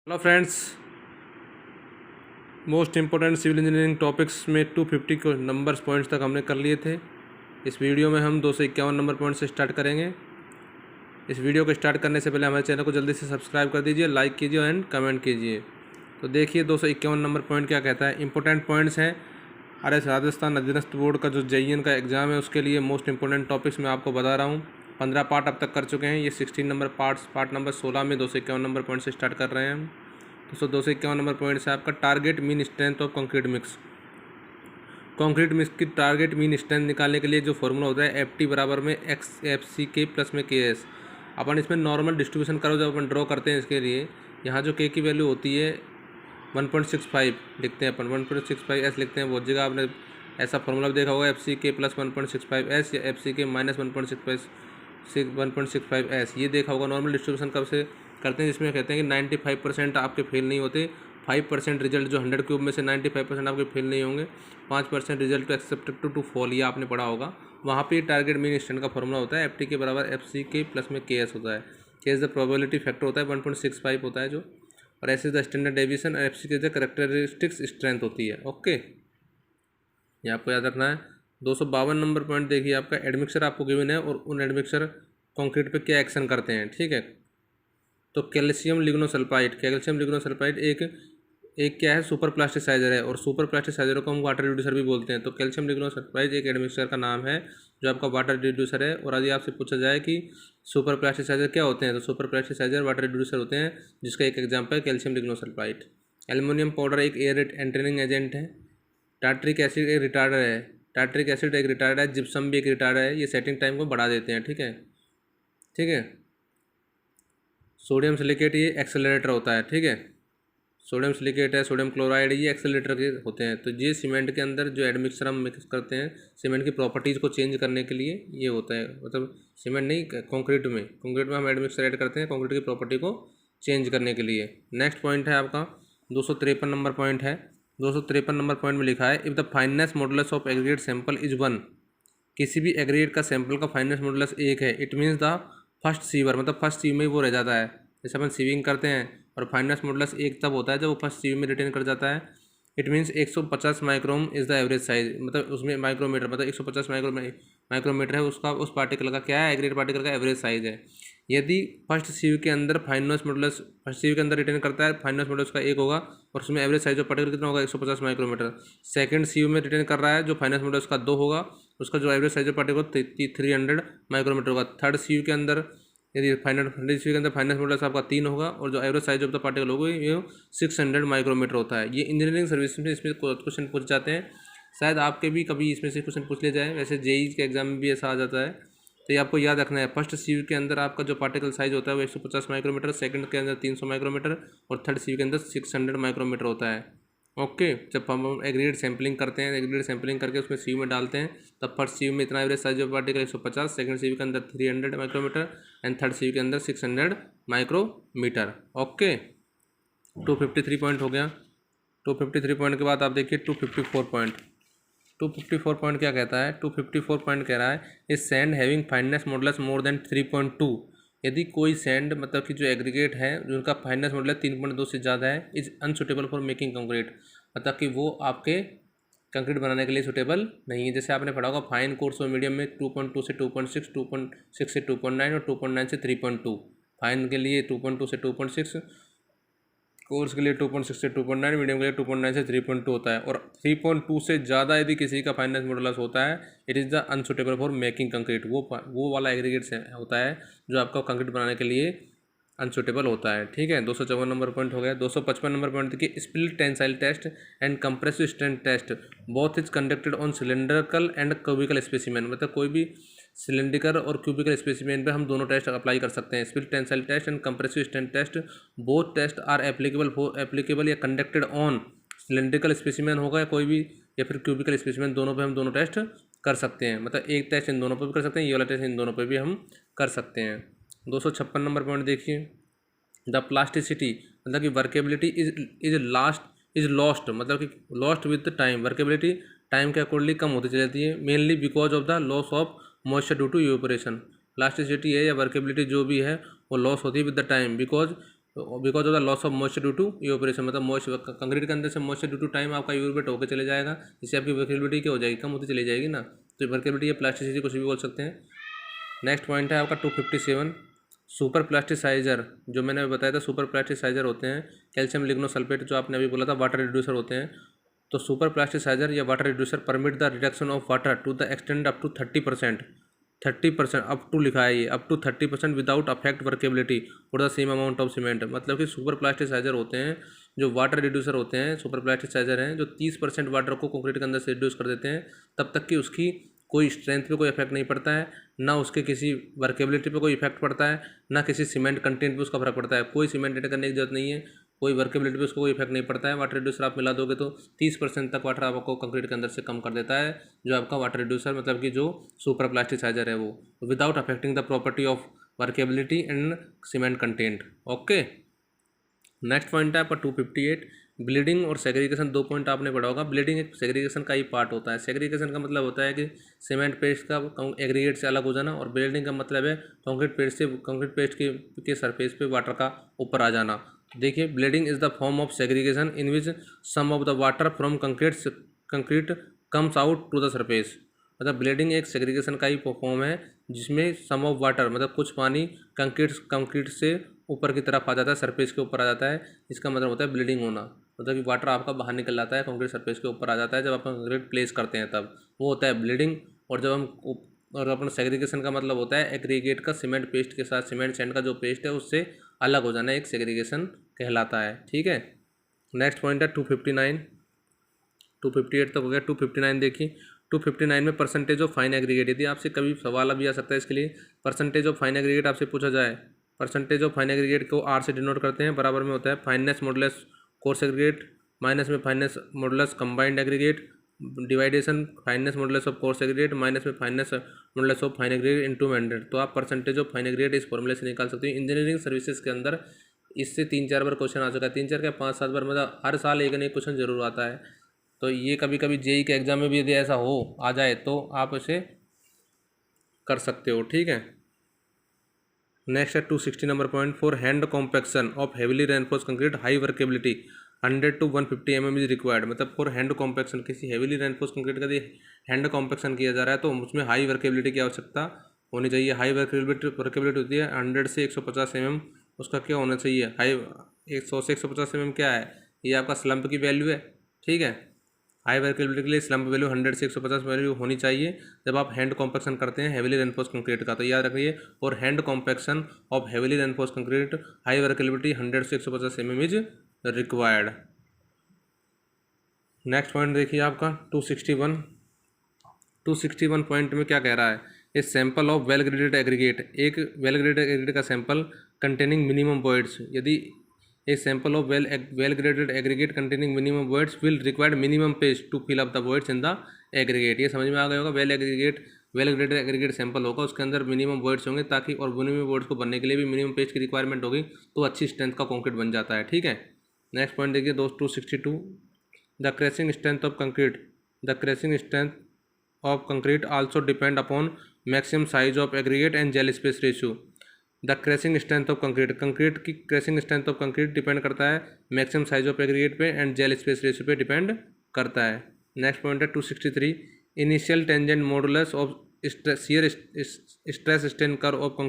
Hello friends, most important civil engineering topics में 250 को numbers points तक हमने कर लिए थे। इस वीडियो में हम 251 नंबर पॉइंट से स्टार्ट करेंगे। इस वीडियो को स्टार्ट करने से पहले हमारे चैनल को जल्दी से सब्सक्राइब कर दीजिए, लाइक कीजिए एंड कमेंट कीजिए। तो देखिए 251 नंबर पॉइंट क्या कहता है। इंपॉर्टेंट पॉइंट्स हैं। राजस्थान अधीनस्थ बोर्ड का जो JEN का एग्ज़ाम है उसके लिए मोस्ट इंपॉर्टेंट टॉपिक्स मैं आपको बता रहा हूँ। 15 पार्ट अब तक कर चुके हैं। ये 16 नंबर पार्ट नंबर 16 में 251 नंबर पॉइंट से स्टार्ट कर रहे हैं हम। दोस्तों 251 नंबर पॉइंट है आपका target mean strength of concrete mix. Concrete mix की टारगेट मीन स्ट्रेंथ निकालने के लिए जो फॉर्मूला होता है FT बराबर में XFCK प्लस में KS। अपन इसमें नॉर्मल डिस्ट्रीब्यूशन करो जब अपन ड्रॉ करते हैं इसके लिए, यहाँ जो K की वैल्यू होती है 1.65 लिखते हैं अपन, 1.65S लिखते हैं। बहुत जगह आपने ऐसा फॉर्मूला देखा होगा FCK प्लस 1.65S या FCK माइनस 1.65S, ये देखा होगा। नॉर्मल डिस्ट्रीब्यूशन कब से करते हैं, जिसमें कहते हैं कि 95% आपके फेल नहीं होते। 5% रिजल्ट जो 100 क्यूब में से 95% आपके फेल नहीं होंगे। 5% रिजल्ट एक्सेप्टेड टू फॉल, ये आपने पढ़ा होगा। वहाँ पे टारगेट मीन स्ट्रेंथ का फॉर्मूला होता है FT के बराबर FCK प्लस में KS होता है। KS द प्रोबेबिलिटी फैक्टर होता है 1.65 होता है जो, और ऐसे द स्टैंडर्ड डेविएशन और FCK द कैरेक्टरिस्टिक्स स्ट्रेंथ होती है। ओके, ये आपको याद रखना है। 252 नंबर पॉइंट देखिए आपका एडमिक्सर आपको गिवन है और उन एडमिक्सर कंक्रीट पे क्या एक्शन करते हैं। ठीक है, तो कैल्शियम लिग्नोसल्फाइड एक क्या है, सुपर प्लास्टिसाइजर है, और सुपर प्लास्टिसाइजर को हम वाटर रिड्यूसर भी बोलते हैं। तो कैल्शियम लिग्नोसल्फाइड एक एडमिक्सर का नाम है जो आपका वाटर रिड्यूसर है। और यदि आपसे पूछा जाए कि सुपर प्लास्टिसाइजर क्या होते हैं, तो सुपर प्लास्टिसाइजर वाटर रिड्यूसर होते हैं, जिसका एक एग्जाम्पल है कैल्शियम लिग्नोसल्फाइड। एल्युमिनियम पाउडर एक एयर एंटरिंग एजेंट है। टार्ट्रिक एसिड एक रिटार्डर है। टार्ट्रिक एसिड एक रिटार्डर है। जिप्सम भी एक रिटार्डर है। ये सेटिंग टाइम को बढ़ा देते हैं। ठीक है। सोडियम सिलिकेट ये एक्सेलरेटर होता है। ठीक है, सोडियम सिलिकेट है, सोडियम क्लोराइड, ये एक्सेलरेटर के होते हैं। तो ये सीमेंट के अंदर जो एडमिक्सर हम मिक्स करते हैं सीमेंट की प्रॉपर्टीज़ को चेंज करने के लिए ये होता है। मतलब सीमेंट नहीं, कंक्रीट में हम एडमिक्सर ऐड करते हैं कंक्रीट की प्रॉपर्टी को चेंज करने के लिए। नेक्स्ट पॉइंट है आपका 253 नंबर पॉइंट है। 253 नंबर पॉइंट में लिखा है, if the finance modulus of aggregate sample is 1, किसी भी एग्रीगेट का सैंपल का फाइनेस मॉडुलस 1 है, it means the first sewer, मतलब फर्स्ट सीव में ही वो रह जाता है। जैसे अपन सीविंग करते हैं और फाइनेस मॉडुलस 1 तब होता है जब वो फर्स्ट सीव में रिटेन कर जाता है। It means 150 micron is the average size, मतलब उसमें माइक्रोमीटर, मतलब 150 माइक्रोमीटर है उसका, उस पार्टिकल का क्या है, एग्रीगेट पार्टिकल का एवरेज साइज है। यदि फर्स्ट सीव के अंदर फाइनेस मॉडुलस फर्स्ट सीव के अंदर रिटेन करता है, फाइनेस मॉडुलस का 1 होगा और उसमें एवरेज साइज ऑफ पार्टिकल कितना होगा, 150 माइक्रोमीटर। सेकंड सीव में रिटेन कर रहा है जो फाइनेस मॉडुलस का 2 होगा, उसका जो average size of particle 300 micrometer होगा। थर्ड सीव के अंदर यदि सीव के अंदर फाइनेस मॉडुलस आपका 3 होगा और जो average size of the particle होगा ये 600 माइक्रोमीटर होता है। ये इंजीनियरिंग सर्विस में इसमें क्वेश्चन पूछ जाते हैं। शायद आपके भी कभी इसमें से क्वेश्चन पूछ ले जाए, वैसे JEE के एग्जाम में भी ऐसा आ जाता है। तो ये आपको याद रखना है, फर्स्ट सीव के अंदर आपका जो पार्टिकल साइज होता है वो 150 माइक्रोमीटर, सेकंड के अंदर 300 माइक्रोमीटर और थर्ड सीव के अंदर 600 माइक्रोमीटर होता है। ओके, जब हम एग्रीगेट सैंपलिंग करते हैं, एग्रीगेट सैंपलिंग करके उसमें सीव में डालते हैं, तब फर्स्ट सीव में इतना average size of particle 150, second sieve के अंदर 300 माइक्रोमीटर एंड थर्ड सीव के अंदर 600 माइक्रोमीटर। ओके, 253 पॉइंट हो गया। 253 पॉइंट के बाद आप देखिए 254 पॉइंट। 254 पॉइंट क्या कहता है, 254 पॉइंट कह रहा है, इस sand having finance modulus more than 3.2, यदि कोई सैंड मतलब कि जो एग्रीगेट है जिनका फाइनेस मॉडुलस 3.2 से ज़्यादा है, is unsuitable for making concrete, मतलब कि वो आपके कंक्रीट बनाने के लिए सुटेबल नहीं है। जैसे आपने पढ़ा होगा फाइन कोर्स और मीडियम में 2.2 से 2.6, 2.6 से 2.9 और 2.9 से 3.2। फाइन के लिए 2.2 से 2.6, कोर्स के लिए 2.6 से 2.9, मीडियम के लिए 2.9 से 3.2 होता है। और 3.2 से ज़्यादा यदि किसी का फाइनेस मॉडुलस होता है, it is the unsuitable for making concrete, वो वाला एग्रीगेट से होता है जो आपका कंक्रीट बनाने के लिए अनसुटेबल होता है। ठीक है, 254 नंबर पॉइंट हो गया। 255 नंबर पॉइंट देखिए, split tensile test and compressive strength test both is conducted on cylindrical and cubical specimen, मतलब कोई भी सिलेंड्रिकल और क्यूबिकल स्पेसिमेन पे हम दोनों टेस्ट अप्लाई कर सकते हैं। Split tensile test and compressive strength test both test are applicable या कंडक्टेड ऑन सिलेंड्रिकल स्पेसिमेन होगा या कोई भी, या फिर क्यूबिकल स्पेसिमेन, दोनों पे हम दोनों टेस्ट कर सकते हैं। मतलब एक टेस्ट इन दोनों पे भी कर सकते हैं, ये वाला टेस्ट इन दोनों पे भी हम कर सकते हैं। 256 नंबर पॉइंट देखिए, द प्लास्टिसिटी मतलब कि वर्केबिलिटी इज लॉस्ट, मतलब कि lost with time, workability time के अकॉर्डिंगली कम होती चली जाती है, mainly because of the loss of moisture due to evaporation. Plasticity है या वर्केबिलिटी जो भी है वो लॉस होती है with the time, because because of the loss of moisture due to evaporation, मतलब मॉइस्चर कंक्रीट के अंदर से मॉइस्चर ड्यू टू टाइम आपका इवेपोरेट होकर चले जाएगा, इससे आपकी वर्केबिलिटी क्या हो जाएगी, कम होती चली जाएगी ना। तो वर्केबिलिटी या प्लास्टिसिटी कुछ भी बोल सकते हैं। नेक्स्ट पॉइंट है आपका 257 सुपर प्लास्टिसाइजर। जो मैंने अभी बताया था सुपर प्लास्टिसाइजर होते हैं कैल्शियम लिग्नोसल्फेट, जो आपने अभी बोला था वाटर रिड्यूसर होते हैं। तो सुपर प्लास्टिसाइजर या water reducer permit the reduction of water to the extend up to 30%, 30% up to लिखा है ये, up to 30% without affect workability for the same amount of cement. मतलब कि सुपर प्लास्टिसाइजर होते हैं जो वाटर रिड्यूसर होते हैं, सुपर प्लास्टिसाइजर हैं जो 30% वाटर को कंक्रीट के अंदर से रिड्यूस कर देते हैं, तब तक कि उसकी कोई स्ट्रेंथ पे कोई इफेक्ट नहीं पड़ता है, ना उसके किसी वर्केबिलिटी पे कोई इफेक्ट पड़ता है, ना किसी सीमेंट कंटेंट पे उसका फर्क पड़ता है। कोई सीमेंट ऐड करने की जरूरत नहीं है, कोई वर्केबिलिटी पे उसको कोई इफेक्ट नहीं पड़ता है। वाटर रिड्यूसर आप मिला दोगे तो 30% तक वाटर आपको कंक्रीट के अंदर से कम कर देता है, जो आपका वाटर रिड्यूसर मतलब कि जो सुपर प्लास्टिसाइजर है वो, without affecting the property of workability and cement content. Okay, next point है आपका 258 ब्लीडिंग और सेग्रीगेशन। 2 पॉइंट आपने पढ़ा होगा। ब्लीडिंग एक सेग्रीगेशन का ही पार्ट होता है। सेग्रीगेशन का मतलब होता है कि सीमेंट पेस्ट का एग्रीगेट से अलग हो जाना, और ब्लीडिंग का मतलब है कंक्रीट पेस्ट के सरफेस पे वाटर का ऊपर आ जाना। देखिए, bleeding is the form of segregation in which some of the water from concrete comes out to the surface. मतलब ब्लीडिंग एक सेग्रीगेशन का ही फॉर्म है जिसमें सम ऑफ वाटर मतलब कुछ पानी कंक्रीट से ऊपर की तरफ आ जाता है, सरफेस के ऊपर आ जाता है। इसका मतलब होता है ब्लीडिंग होना, मतलब कि वाटर आपका बाहर निकल जाता है, कंक्रीट सरफेस के ऊपर आ जाता है जब आप कंक्रीट प्लेस करते हैं, तब वो होता है ब्लीडिंग। और जब हम और अपना सेग्रीगेशन का मतलब होता है एग्रीगेट का सीमेंट पेस्ट के साथ, सीमेंट सैंड का जो पेस्ट है उससे अलग हो जाना, एक सेग्रीगेशन कहलाता है। ठीक है, नेक्स्ट पॉइंट है 259, 258 तक हो गया। 259 देखिए, 259 में परसेंटेज ऑफ फाइन एग्रीगेट। यदि आपसे कभी सवाल भी आ सकता है इसके लिए, परसेंटेज ऑफ फाइन एग्रीगेट आपसे पूछा जाए, परसेंटेज ऑफ फाइन एग्रीगेट को आर से डिनोट करते हैं, बराबर में होता है fineness modulus coarse aggregate minus में फाइननेस मॉडुलस कंबाइंड एग्रीगेट, डिवाइडेशन fineness modulus of coarse aggregate minus में fineness modulus of fine aggregate into 100। तो आप परसेंटेज ऑफ फाइन एग्रीगेट इस फॉर्मूले से निकाल सकते हैं। इंजीनियरिंग सर्विसेज के अंदर इससे 3-4 बार क्वेश्चन आ चुका है, 3-4 क्या 5-7 बार, मतलब हर साल एक नई क्वेश्चन जरूर आता है। तो ये कभी कभी जेई के एग्जाम में भी यदि ऐसा हो आ जाए तो आप इसे कर सकते हो। ठीक है, नेक्स्ट है 260 number point. For hand compaction of heavily reinforce concrete high workability 100 to 150 mm is required. मतलब फॉर हैंड कॉम्पैक्शन, किसी हेविली रेनफोर्स कंक्रीट का यदि हैंड कॉम्पैक्शन किया जा रहा है तो उसमें हाई वर्केबिलिटी की आवश्यकता होनी चाहिए। हाई वर्केबिलिटी होती है 100 से 150 mm। उसका क्या होना चाहिए, हाई 100 से 150 mm क्या है, ये आपका स्लम्प की वैल्यू है। ठीक है, हाई वर्केबिलिटी के लिए स्लम्प वैल्यू 100 से 150 वैल्यू होनी चाहिए जब आप हैंड कॉम्पैक्शन करते हैं हेविली रेनफोर्स कंक्रीट का। तो याद रखिए, और hand compaction of heavily reinforce concrete high workability 100 से 150 mm is required. Next point देखिए आपका 261 पॉइंट में क्या कह रहा है, a sample of well graded aggregate. एक वेल ग्रेडेड एग्रीगेट का सैंपल कंटेनिंग मिनिमम वॉइड्स। यदि a sample of well graded aggregate containing minimum voids will required minimum paste to fill up the voids in the aggregate. ये समझ में आ गया होगा। Well graded aggregate sample होगा, उसके अंदर मिनिमम वॉइड्स होंगे ताकि, और मिनिमम वॉइड्स को बनने के लिए भी मिनिमम पेस्ट की रिक्वायरमेंट होगी, तो अच्छी स्ट्रेंथ का कॉन्क्रीट बन जाता है। ठीक है, नेक्स्ट पॉइंट देखिए दोस्त 262 the crushing strength of concrete. The crushing strength of concrete also depend upon maximum size of aggregate and gel space ratio. The crushing strength of concrete की crushing strength of concrete depend करता है maximum size of aggregate पे and gel space ratio पे depend करता है। Next point है 263 initial tangent modulus of shear stress strain curve of concrete.